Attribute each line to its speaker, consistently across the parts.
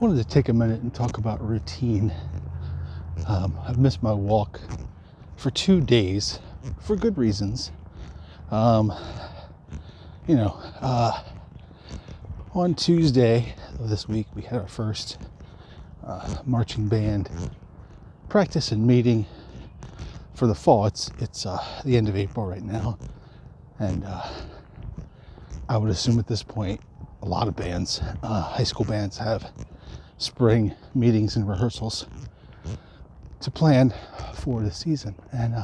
Speaker 1: wanted to take a minute and talk about routine. I've missed my walk for 2 days for good reasons. Um, you know, on Tuesday of this week, we had our first marching band practice and meeting for the fall. It's the end of April right now, and I would assume at this point a lot of bands, high school bands, have spring meetings and rehearsals to plan for the season. And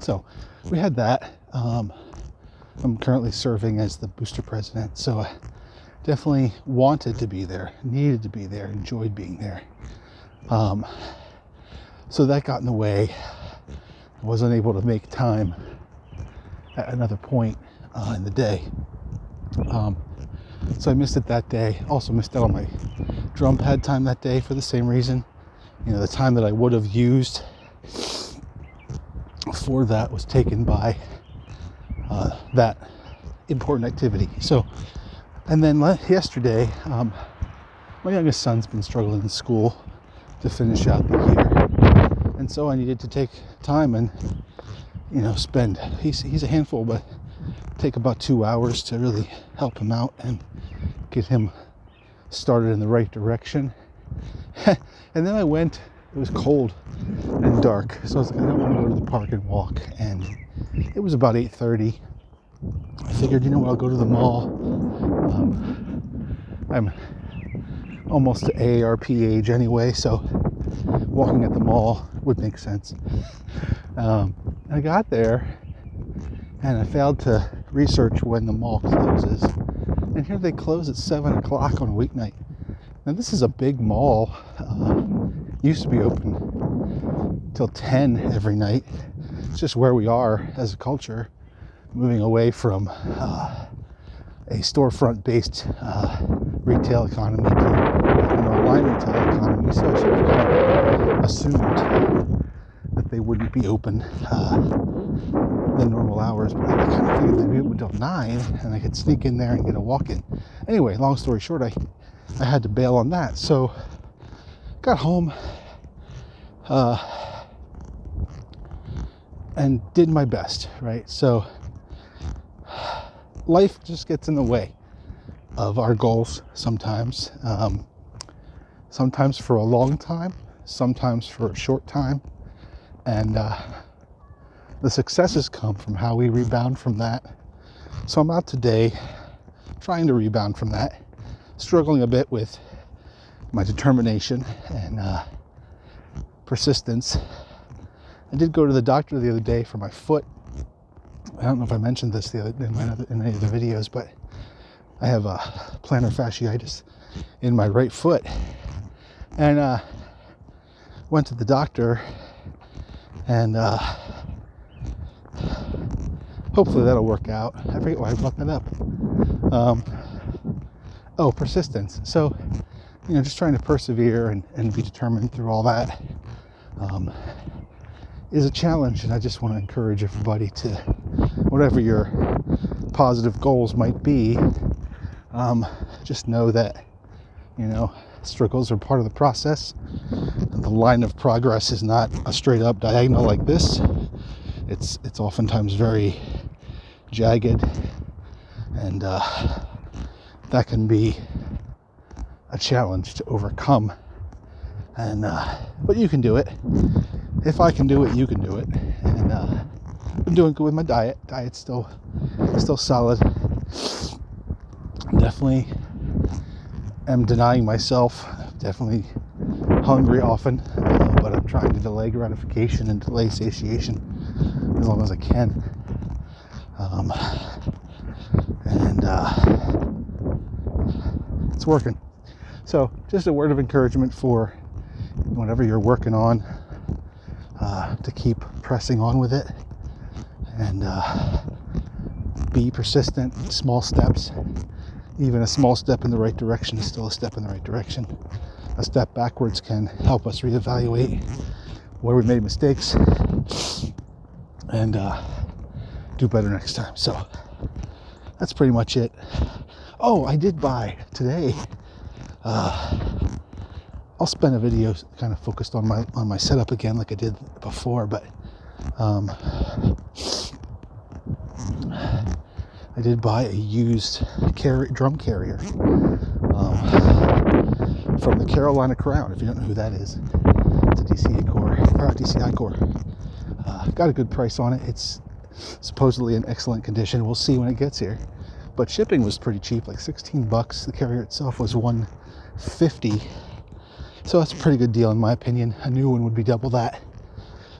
Speaker 1: so we had that. I'm currently serving as the booster president, so I definitely wanted to be there, needed to be there, enjoyed being there. So that got in the way. I wasn't able to make time at another point in the day. So I missed it that day. Also missed out on my drum pad time that day for the same reason. The time that I would have used for that was taken by that important activity. So, and then yesterday, my youngest son's been struggling in school to finish out the year. And so I needed to take time and, spend, he's a handful, but take about 2 hours to really help him out and get him started in the right direction. And then I went, it was cold and dark, so I was like, I don't want to go to the park and walk. And it was about 8:30. I figured, I'll go to the mall. I'm almost to AARP age anyway, so walking at the mall would make sense. I got there and I failed to research when the mall closes. And here they close at 7 o'clock on a weeknight. Now this is a big mall. Used to be open till 10 every night. It's just where we are as a culture, moving away from a storefront-based retail economy to an online retail economy. So I should have kind of assumed that they wouldn't be open the normal hours, but I kind of figured they'd be open until 9 and I could sneak in there and get a walk in. Anyway, long story short, I had to bail on that. So got home and did my best, right? So life just gets in the way of our goals sometimes. Sometimes for a long time, sometimes for a short time. And the successes come from how we rebound from that. So I'm out today trying to rebound from that, struggling a bit with my determination and persistence. I did go to the doctor the other day for my foot. I don't know if I mentioned this in any of the videos, but I have plantar fasciitis in my right foot. And went to the doctor, and hopefully that'll work out. I forget why I brought that up. Persistence. So, just trying to persevere and be determined through all that is a challenge. And I just want to encourage everybody to, whatever your positive goals might be, just know that, struggles are part of the process. The line of progress is not a straight up diagonal like this. It's oftentimes very jagged, and that can be a challenge to overcome. And but you can do it. If I can do it, you can do it. And I'm doing good with my diet. Diet's still solid. Definitely am denying myself. Definitely hungry often, but I'm trying to delay gratification and delay satiation as long as I can. And it's working. So just a word of encouragement for whatever you're working on, to keep pressing on with it and be persistent. Small steps. Even a small step in the right direction is still a step in the right direction. A step backwards can help us reevaluate where we made mistakes and do better next time. So that's pretty much it. Oh, I did buy today I'll spend a video kind of focused on my setup again, like I did before. But I did buy a used drum carrier from the Carolina Crown. If you don't know who that is, it's a DCI Core. Got a good price on it. It's supposedly in excellent condition. We'll see when it gets here. But shipping was pretty cheap, like $16. The carrier itself was $150. So that's a pretty good deal in my opinion. A new one would be double that,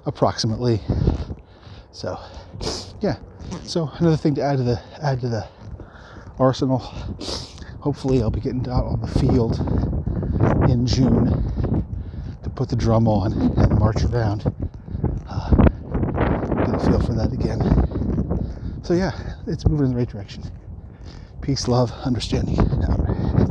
Speaker 1: approximately. So, yeah. So another thing to add to the arsenal. Hopefully, I'll be getting out on the field in June to put the drum on and march around. Get a feel for that again. So yeah, it's moving in the right direction. Peace, love, understanding.